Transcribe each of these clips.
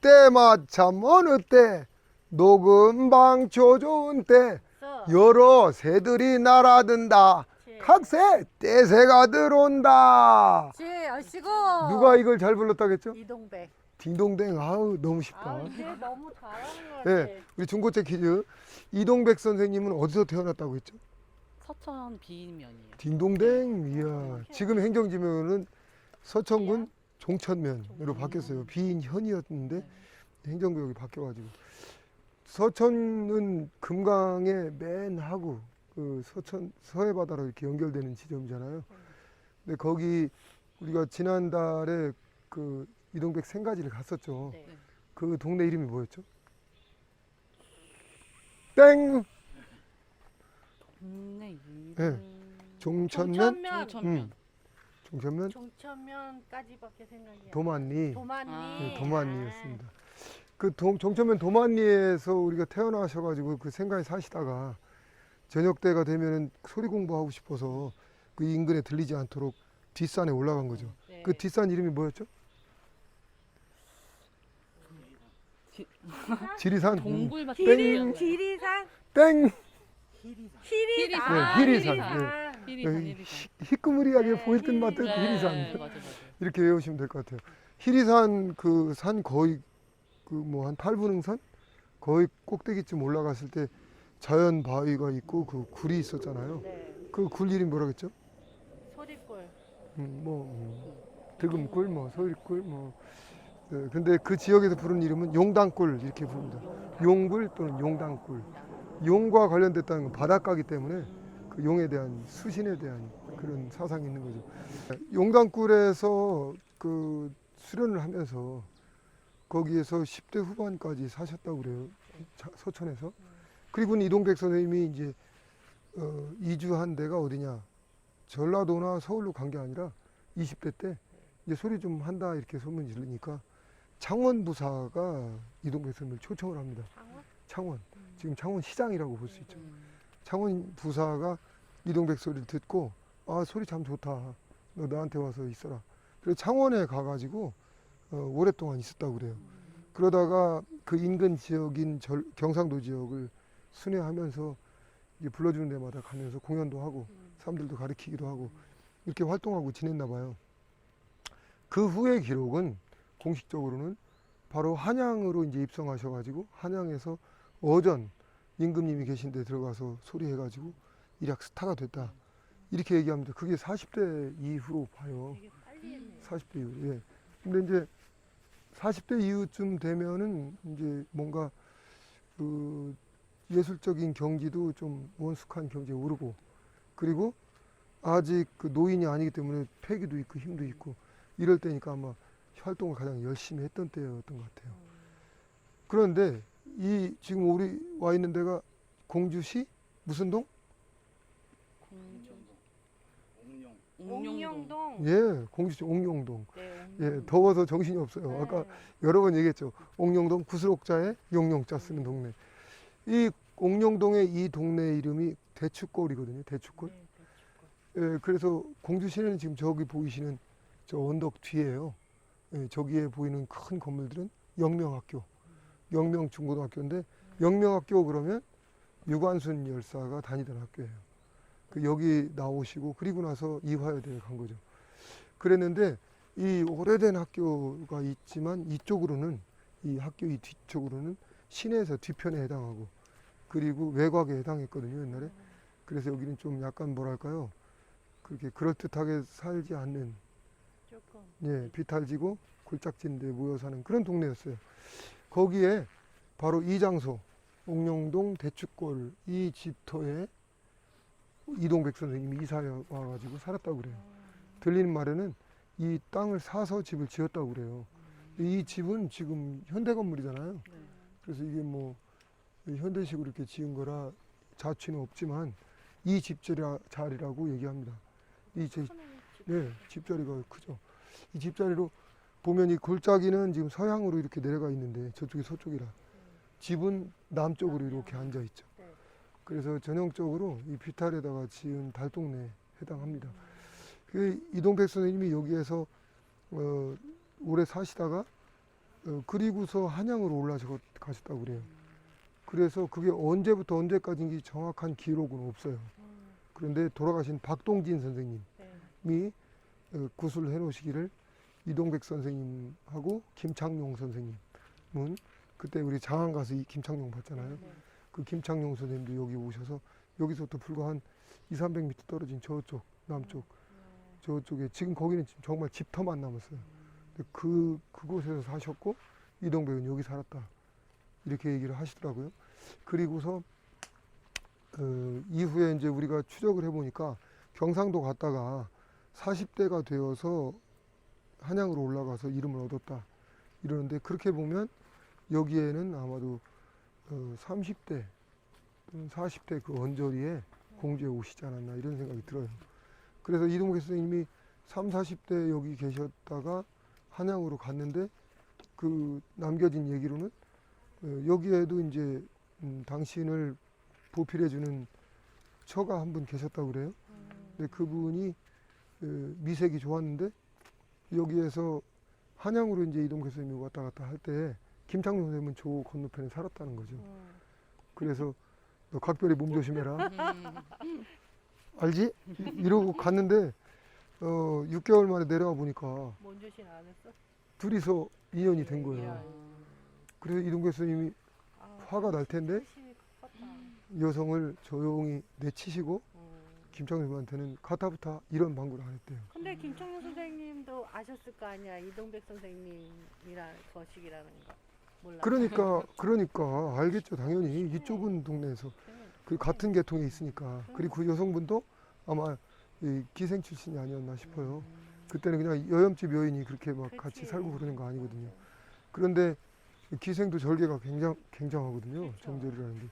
때마참 어느 때 녹음방 조좋은 때 여러 새들이 날아든다. 각새 떼새가 들어온다. 아시고 누가 이걸 잘 불렀다겠죠? 이동백. 딩동댕. 아우 너무 쉽다. 이제 너무 잘하는 것 같아. 네, 우리 중고책 퀴즈. 이동백 선생님은 어디서 태어났다고 했죠? 서천 비인면이에요. 딩동댕. 이야. 지금 행정지명은 서천군 종천면으로 바뀌었어요. 비인현이었는데 행정구역이 바뀌어가지고. 서천은 금강의 맨 하구, 그 서천 서해바다로 이렇게 연결되는 지점이잖아요. 근데 거기 우리가 지난달에 그 이동백 생가지를 갔었죠. 네. 그 동네 이름이 뭐였죠? 땡. 동네 네. 종천면. 종천면. 종천면 종천면까지밖에 생각이 안 나. 도만리. 도만리. 네, 도만리였습니다. 그 종천면 도만리에서 우리가 태어나셔가지고 그 생가에 사시다가 저녁 때가 되면은 소리 공부하고 싶어서 그 인근에 들리지 않도록 뒷산에 올라간 거죠. 네. 그 뒷산 이름이 뭐였죠? 지리산. 동굴밭. 땡. 지리산. 땡. 히리산. 네, 히리산. 히리산. 희끄무리하게 보일 듯 말 듯 네, 히리산. 맞아. 이렇게 외우시면 될 것 같아요. 히리산 그 산 거의 그 뭐 한 8분흥선 거의 꼭대기쯤 올라갔을 때 자연 바위가 있고 그 굴이 있었잖아요. 네. 그 굴 이름이 뭐라 그랬죠? 소리골. 득음굴, 소일굴, 네, 근데 그 지역에서 부르는 이름은 용당굴 이렇게 부릅니다. 용굴 또는 용당굴. 용과 관련됐다는 건 바닷가기 때문에 그 용에 대한 수신에 대한 그런 사상이 있는 거죠. 용당굴에서 그 수련을 하면서 거기에서 10대 후반까지 사셨다고 그래요. 서천에서. 그리고 이동백 선생님이 이제 이주한 데가 어디냐? 전라도나 서울로 간 게 아니라 20대 때 이제 소리 좀 한다 이렇게 소문이 들리니까 창원 부사가 이동백 선생님을 초청을 합니다. 창원. 지금 창원 시장이라고 볼 수 있죠. 창원 부사가 이동백 소리를 듣고 아 소리 참 좋다. 너 나한테 와서 있어라. 그래서 창원에 가가지고 오랫동안 있었다고 그래요. 그러다가 그 인근 지역인 경상도 지역을 순회하면서 이제 불러주는 데마다 가면서 공연도 하고 사람들도 가르치기도 하고 이렇게 활동하고 지냈나 봐요. 그 후의 기록은 공식적으로는 바로 한양으로 이제 입성하셔가지고 한양에서 어전 임금님이 계신 데 들어가서 소리해가지고 일약 스타가 됐다. 이렇게 얘기합니다. 그게 40대 이후로 봐요. 40대 이후. 예. 근데 이제 40대 이후쯤 되면은 이제 뭔가 그 예술적인 경지도 좀 원숙한 경지에 오르고 그리고 아직 그 노인이 아니기 때문에 패기도 있고 힘도 있고 이럴 때니까 아마 활동을 가장 열심히 했던 때였던 것 같아요. 그런데 이 지금 우리 와 있는 데가 공주시 무슨 동? 옥룡동. 예, 공주시 옥룡동. 네, 예, 더워서 정신이 없어요. 아까 여러 번 얘기했죠. 옥룡동 구슬옥자에 용룡자 쓰는 동네. 이 옥룡동의 이 동네 이름이 대추골이거든요. 대추골. 예, 그래서 공주시는 지금 저기 보이시는 저 언덕 뒤에요. 예, 저기에 보이는 큰 건물들은 영명학교, 영명중고등학교인데 영명학교 그러면 유관순 열사가 다니던 학교예요. 그 여기 나오시고 그리고 나서 이화여대에 간 거죠. 그랬는데 이 오래된 학교가 있지만 이쪽으로는 이 학교 이 뒤쪽으로는 시내에서 뒤편에 해당하고 그리고 외곽에 해당했거든요 옛날에. 그래서 여기는 좀 약간 뭐랄까요 그렇게 그럴듯하게 살지 않는 조금. 예 비탈지고 골짝진 데 모여 사는 그런 동네였어요. 거기에 바로 이 장소 옥룡동 대추골 이 집터에 이동백 선생님이 이사해 와가지고 살았다고 그래요. 들리는 말에는 이 땅을 사서 집을 지었다고 그래요. 이 집은 지금 현대 건물이잖아요. 그래서 이게 뭐 현대식으로 이렇게 지은 거라 자취는 없지만 이 집자리라고 얘기합니다. 집자리가 크죠. 이 집자리로 보면 이 골짜기는 지금 서향으로 이렇게 내려가 있는데 저쪽이 서쪽이라 집은 남쪽으로 이렇게 앉아 있죠. 그래서 전형적으로 이 비탈에다가 지은 달동네에 해당합니다. 그 이동백 선생님이 여기에서 오래 사시다가 그리고서 한양으로 올라가셨다고 그래요. 그래서 그게 언제부터 언제까지인지 정확한 기록은 없어요. 그런데 돌아가신 박동진 선생님이 네. 구술해 놓으시기를 이동백 선생님하고 김창룡 선생님은 그때 우리 장안 가서 이 김창룡 봤잖아요. 네. 그 김창룡 선생님도 여기 오셔서 여기서부터 불과 한 200~300m 떨어진 저쪽 남쪽 저쪽에 지금 거기는 지금 정말 집터만 남았어요. 근데 그곳에서 사셨고 이동백은 여기 살았다 이렇게 얘기를 하시더라고요. 그리고서 이후에 이제 우리가 추적을 해보니까 경상도 갔다가 40대가 되어서 한양으로 올라가서 이름을 얻었다 이러는데 그렇게 보면 여기에는 아마도 30대 또는 40대 그 언저리에 공주에 오시지 않았나 이런 생각이 들어요. 그래서 이동백 선생님이 30~40대 여기 계셨다가 한양으로 갔는데 그 남겨진 얘기로는 여기에도 이제 당신을 보필해주는 처가 한 분 계셨다고 그래요. 근데 그분이 미색이 좋았는데 여기에서 한양으로 이제 이동백 선생님이 왔다 갔다 할 때 김창룡 선생님은 저 건너편에 살았다는 거죠. 그래서 너 각별히 몸 조심해라. 알지? 이러고 갔는데 6개월 만에 내려와 보니까 뭔주신 안 했어? 둘이서 인연이 된 거예요. 이야. 그래서 이동백 선생님이 아, 화가 날 텐데 훨씬 컸다. 여성을 조용히 내치시고 김창룡 선생님한테는 가타부타 이런 방구를 안 했대요. 근데 김청룡 선생님도 아셨을 거 아니야. 이동백 선생님이라 거식이라는 거. 몰라. 그러니까 알겠죠. 당연히 이쪽은 동네에서 그 같은 계통에 있으니까. 그리고 그 여성분도 아마 이 기생 출신이 아니었나 싶어요. 그때는 그냥 여염집 여인이 그렇게 막 같이 살고 그러는 거 아니거든요. 그런데 기생도 절개가 굉장하거든요. 그쵸. 정절이라는 게.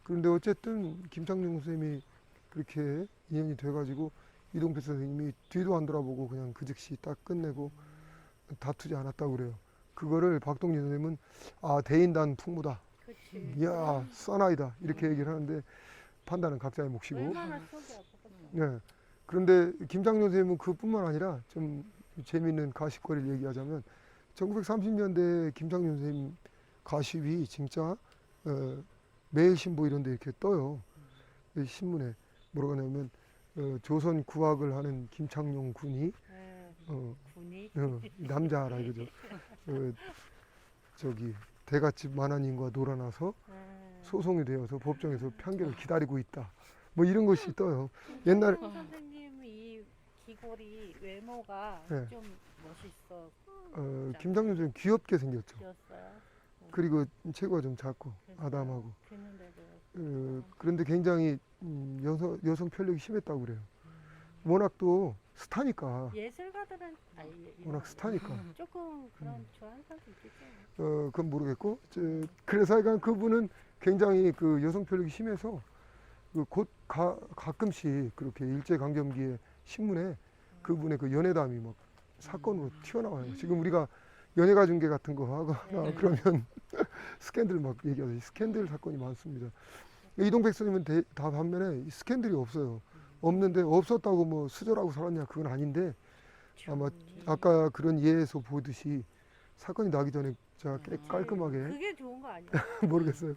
그런데 어쨌든 김창룡 선생님이 그렇게 인연이 돼가지고 이동백 선생님이 뒤도 안 돌아보고 그냥 그 즉시 딱 끝내고 다투지 않았다고 그래요. 그거를 박동진 선생님은 대인단 풍무다. 그치. 이야 사나이다 이렇게 얘기를 하는데 판단은 각자의 몫이고. 얼마나 속이 아팠겠어. 네. 그런데 김창룡 선생님은 그뿐만 아니라 좀 재미있는 가십거리를 얘기하자면 1930년대 김창룡 선생님 가십이 진짜 매일신보 이런 데 이렇게 떠요. 이 신문에 뭐라고 하냐면 조선 구학을 하는 김창룡 군이 네. 어, 군이. 남자라 이거죠. 저기 대갓집 만화님과 놀아나서 소송이 되어서 법정에서 판결을 기다리고 있다. 뭐 이런 것이 떠요. 옛날 선생님 이 귀걸이 외모가 네. 좀 멋있어. 김창룡 선생님 귀엽게 생겼죠. 귀였어요. 그리고 체구가 좀 작고 그래서 아담하고 그랬는데도 그런데 굉장히 여성 편력이 심했다고 그래요. 워낙 또 스타니까 예술가들은 워낙 스타니까 조금 그런 좋아하는 사람도 있겠죠. 그건 모르겠고 그래서 하여간 그분은 굉장히 그 여성 편력이 심해서 곧 가끔씩 그렇게 일제강점기에 신문에 그분의 그 연애담이 막 사건으로 튀어나와요. 지금 우리가 연예가 중계 같은 거 하거나 그러면 스캔들 막 얘기하듯이 스캔들 사건이 많습니다. 이동백 선생님은 다 반면에 스캔들이 없어요. 없는데 없었다고 뭐 수절하고 살았냐 그건 아닌데 아마 아까 그런 예에서 보듯이 사건이 나기 전에 자 깔끔하게 그게 좋은 거 아니야? 모르겠어요.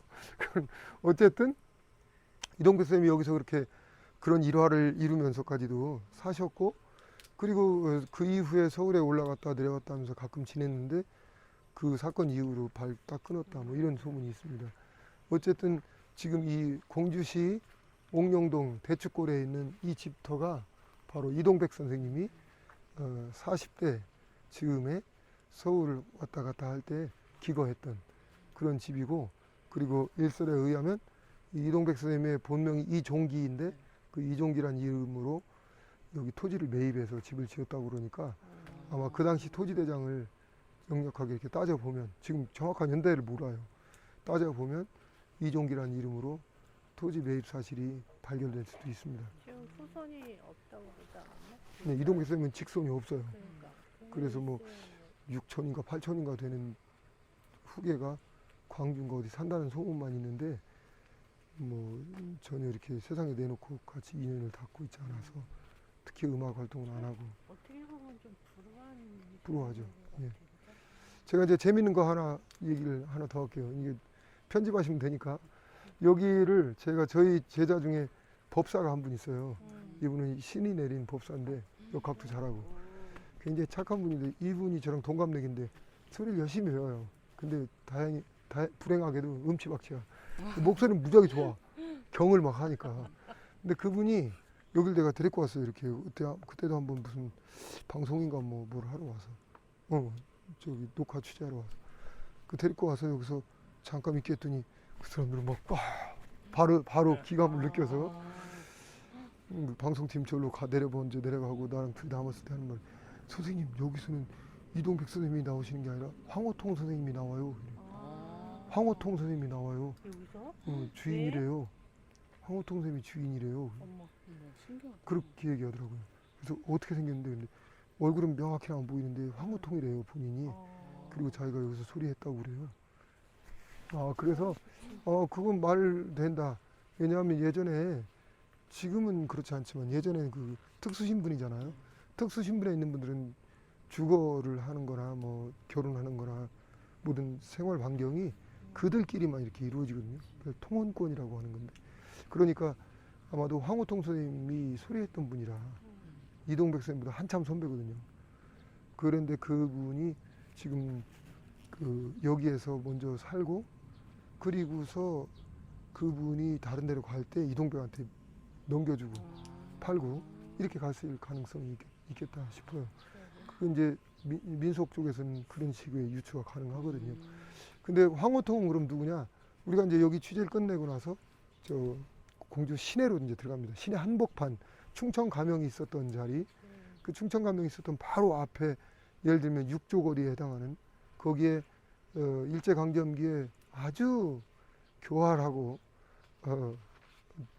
어쨌든 이동백 선생님이 여기서 그렇게 그런 일화를 이루면서까지도 사셨고 그리고 그 이후에 서울에 올라갔다 내려갔다 하면서 가끔 지냈는데 그 사건 이후로 발 딱 끊었다 뭐 이런 소문이 있습니다. 어쨌든 지금 이 공주시 옥룡동 대축골에 있는 이 집터가 바로 이동백 선생님이 40대 즈음에 서울을 왔다 갔다 할 때 기거했던 그런 집이고 그리고 일설에 의하면 이 이동백 선생님의 본명이 이종기인데 그 이종기란 이름으로 여기 토지를 매입해서 집을 지었다고 그러니까 아마 그 당시 토지대장을 역력하게 이렇게 따져보면 지금 정확한 연대를 몰라요. 따져보면 이종기란 이름으로 토지 매입 사실이 발견될 수도 있습니다. 지금 후손이 없다고 그러지 않았나? 네, 이동백 선생님은 직손이 없어요. 그러니까. 그래서 뭐 6천인가 8천인가 되는 후계가 광주인가 어디 산다는 소문만 있는데 뭐 전혀 이렇게 세상에 내놓고 같이 인연을 닿고 있지 않아서 특히 음악 활동은 안 하고 어떻게 보면 좀 불우한 불우하죠. 것 예. 같아요. 제가 이제 재밌는 거 하나 얘기를 하나 더 할게요. 이게 편집하시면 되니까. 여기를 제가 저희 제자 중에 법사가 한 분 있어요. 이분은 신이 내린 법사인데 역학도 잘하고 굉장히 착한 분인데 이분이 저랑 동갑내기인데 소리를 열심히 배워요. 근데 불행하게도 음치박치야. 목소리는 무지하게 좋아. 경을 막 하니까. 근데 그분이 여길 내가 데리고 왔어요. 이렇게 그때도 한번 무슨 방송인가 뭘 하러 와서 저기 녹화 취재하러 와서 그 데리고 와서 여기서 잠깐 있게 했더니 그 사람들은 막 바로 기감을 느껴서 방송팀 절로 내려본제 내려가고 나랑 둘이 남았을 때 하는 말, 선생님 여기서는 이동백 선생님이 나오시는 게 아니라 황호통 선생님이 나와요. 황호통 선생님이 나와요. 여기서? 주인이래요. 황호통 선생님이 주인이래요. 어머, 신기하다. 그렇게 얘기하더라고요. 그래서 어떻게 생겼는데 근데 얼굴은 명확히 안 보이는데 황호통이래요 본인이. 그리고 자기가 여기서 소리했다고 그래요. 그래서 그건 말 된다. 왜냐하면 예전에, 지금은 그렇지 않지만 예전에는 그 특수신분이잖아요. 특수신분에 있는 분들은 주거를 하는 거나 뭐 결혼하는 거나 모든 생활 반경이 그들끼리만 이렇게 이루어지거든요. 그래서 통혼권이라고 하는 건데, 그러니까 아마도 황호통 선생님이 소리했던 분이라 이동백 선생님보다 한참 선배거든요. 그런데 그분이 지금 여기에서 먼저 살고, 그리고서 그분이 다른 데로 갈 때 이동백한테 넘겨주고 팔고 이렇게 갔을 가능성이 있겠다 싶어요. 그 이제 민속 쪽에서는 그런 식의 유추가 가능하거든요. 근데 황호통은 그럼 누구냐? 우리가 이제 여기 취재를 끝내고 나서 저 공주 시내로 이제 들어갑니다. 시내 한복판 충청 가명이 있었던 자리, 그 충청 가명이 있었던 바로 앞에 예를 들면 6조 거리에 해당하는 거기에 일제강점기에 아주 교활하고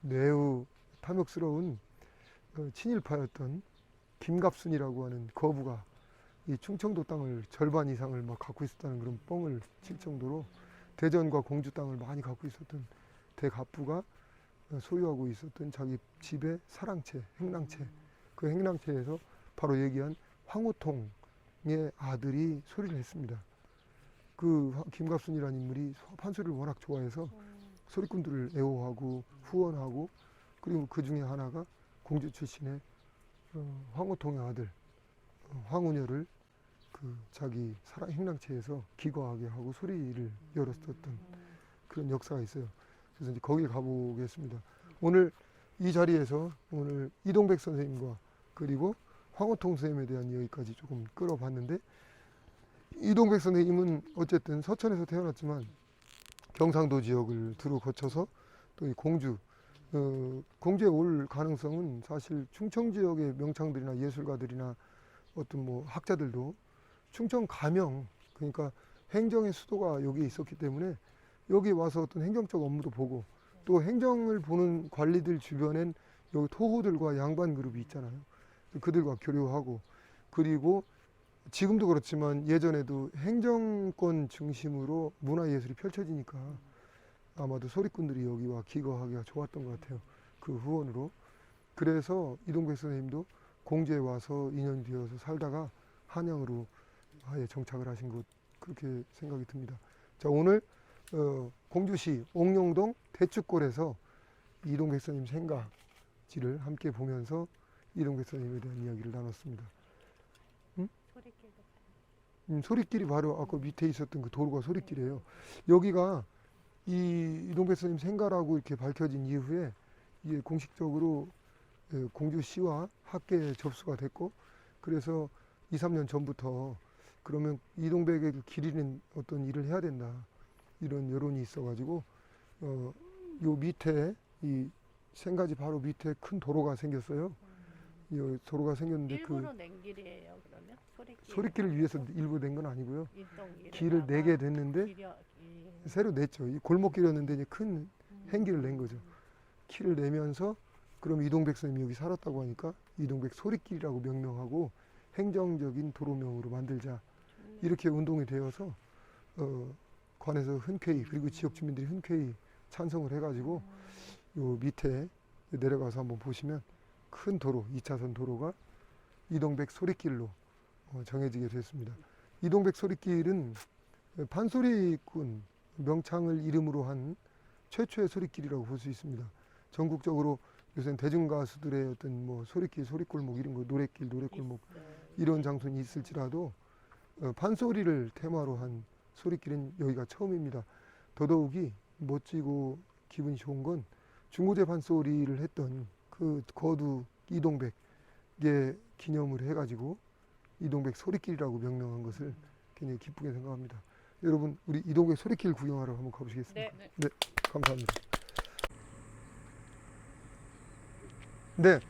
매우 탐욕스러운 친일파였던 김갑순이라고 하는 거부가 이 충청도 땅을 절반 이상을 막 갖고 있었다는 그런 뻥을 칠 정도로 대전과 공주 땅을 많이 갖고 있었던 대갑부가 소유하고 있었던 자기 집의 사랑채, 행랑채, 그 행랑채에서 바로 얘기한 황호통의 아들이 소리를 했습니다. 그 김갑순이라는 인물이 판소리를 워낙 좋아해서 소리꾼들을 애호하고 후원하고, 그리고 그 중에 하나가 공주 출신의 황호통의 아들 황우녀를 그 자기 사랑 행랑채에서 기거하게 하고 소리를 열었었던 그런 역사가 있어요. 그래서 이제 거길 가보겠습니다. 오늘 이 자리에서 오늘 이동백 선생님과 그리고 황호통 선생님에 대한 이야기까지 조금 끌어봤는데, 이동백 선생님은 어쨌든 서천에서 태어났지만 경상도 지역을 두루 거쳐서 또 이 공주에 올 가능성은 사실 충청 지역의 명창들이나 예술가들이나 어떤 뭐 학자들도 충청 가명, 그러니까 행정의 수도가 여기에 있었기 때문에 여기 와서 어떤 행정적 업무도 보고, 또 행정을 보는 관리들 주변엔 여기 토호들과 양반 그룹이 있잖아요. 그들과 교류하고, 그리고 지금도 그렇지만 예전에도 행정권 중심으로 문화예술이 펼쳐지니까 아마도 소리꾼들이 여기와 기거하기가 좋았던 것 같아요. 그 후원으로. 그래서 이동백 선생님도 공주에 와서 2년 뒤어서 살다가 한양으로 아예 정착을 하신 것, 그렇게 생각이 듭니다. 자, 오늘 공주시 옥룡동 대축골에서 이동백 선생님 생가지를 함께 보면서 이동백 선생님에 대한 이야기를 나눴습니다. 소리길이 바로 아까 밑에 있었던 그 도로가 소리길이에요. 여기가 이동백 선생님 생가라고 이렇게 밝혀진 이후에 이게 공식적으로 공주시와 학계에 접수가 됐고, 그래서 2, 3년 전부터 그러면 이동백을 기리는 어떤 일을 해야 된다, 이런 여론이 있어가지고 요 밑에 이 생가지 바로 밑에 큰 도로가 생겼어요. 이 도로가 생겼는데 일부러 낸 길이에요. 그러면 소리길을 위해서 일부 낸 건 아니고요. 인동길에다가 길을 내게 됐는데 새로 냈죠. 이 골목길이었는데 이제 큰 행길을 낸 거죠. 길을 내면서 그럼 이동백 선생님이 여기 살았다고 하니까 이동백 소리길이라고 명명하고 행정적인 도로명으로 만들자, 이렇게 운동이 되어서 관에서 흔쾌히, 그리고 지역 주민들이 흔쾌히 찬성을 해가지고 요 밑에 내려가서 한번 보시면 큰 도로, 2차선 도로가 이동백 소리길로 정해지게 됐습니다. 이동백 소리길은 판소리꾼 명창을 이름으로 한 최초의 소리길이라고 볼 수 있습니다. 전국적으로 요새는 대중가수들의 어떤 뭐 소리길, 소리골목 이런 거, 노래길, 노래골목 이런 장소는 있을지라도 판소리를 테마로 한 소리길은 여기가 처음입니다. 더더욱이 멋지고 기분이 좋은 건 중고제 판소리를 했던 그 거두 이동백의 기념을 해가지고 이동백 소리길이라고 명명한 것을 굉장히 기쁘게 생각합니다. 여러분 우리 이동백 소리길 구경하러 한번 가보시겠습니다. 네. 감사합니다. 네,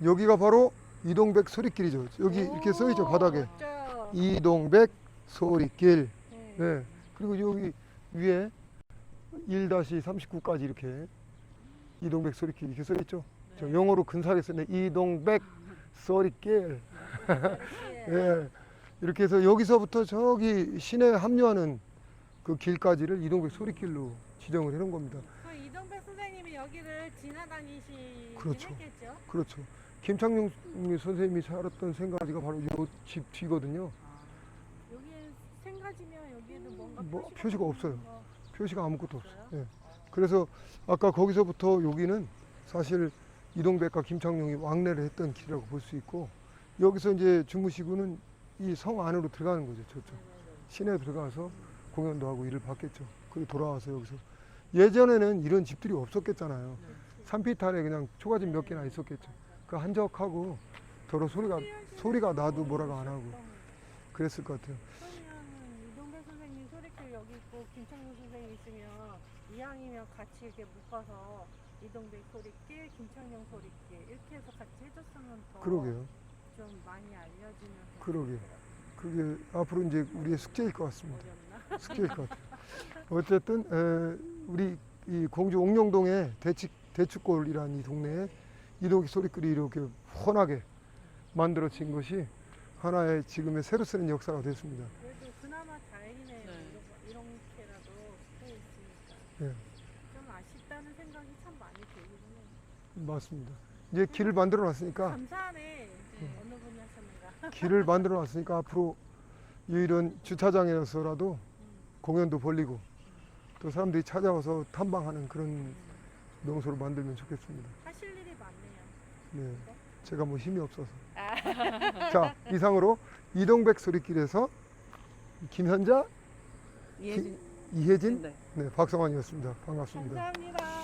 여기가 바로 이동백 소리길이죠. 여기 이렇게 써있죠, 바닥에. 멋져. 이동백 소리길. 네. 네. 그리고 여기 위에 1-39까지 이렇게 이동백 소리길 이렇게 써있죠. 저 영어로 근사하게 썼네. 이동백 소리길. 예. 이렇게 해서 여기서부터 저기 시내에 합류하는 그 길까지를 이동백 소리길로 지정을 해놓은 겁니다. 그 이동백 선생님이 여기를 지나다니시긴 그렇죠. 했겠죠? 그렇죠. 김창룡 선생님이 살았던 생가지가 바로 이 집 뒤거든요. 여기에 생가지면 여기에도 뭔가 뭐, 표시가, 표시가 없어요. 있는 거 표시가 아무것도 없어요. 없어요? 예. 그래서 아까 거기서부터 여기는 사실 이동백과 김창룡이 왕래를 했던 길이라고 볼 수 있고, 여기서 이제 주무시고는 이 성 안으로 들어가는 거죠. 저쪽 시내에 들어가서 공연도 하고 일을 받겠죠. 그리고 돌아와서 여기서 예전에는 이런 집들이 없었겠잖아요. 산비탈에 그냥 초가집 몇 개나 있었겠죠. 그 한적하고 더러 소리가 나도 뭐라고 안 하고 그랬을 것 같아요. 그러면 이동백 선생님 소리길 여기 있고 김창룡 선생님 있으면 이왕이면 같이 이렇게 묶어서 이동백 소리길, 김창룡 소리길 이렇게 해서 같이 해줬으면 더 그러게요. 좀 많이 알려지면 그러게요. 그게 앞으로 이제 우리의 숙제일 것 같습니다. 어렵나? 숙제일 것 같아요. 어쨌든 우리 이 공주 옥룡동의 대축골이라는 이 동네에 이동백 소리길이 이렇게 훤하게 만들어진 것이 하나의 지금의 새로 쓰는 역사가 됐습니다. 그래도 그나마 다행이네요. 네. 이렇게라도 돼 있으니까. 예, 좀 아쉽다는 생각이 참 많이 들기는 해요. 맞습니다. 이제 길을 만들어 놨으니까 감사하네. 어느 분이 하셨는가. 길을 만들어 놨으니까 앞으로 이런 주차장에서라도 공연도 벌리고 또 사람들이 찾아와서 탐방하는 그런 명소로 만들면 좋겠습니다. 하실 일이 많네요. 네, 제가 뭐 힘이 없어서. 자, 이상으로 이동백 소리길에서 김현자, 이해진. 이혜진, 네. 네, 박성환이었습니다. 반갑습니다. 감사합니다.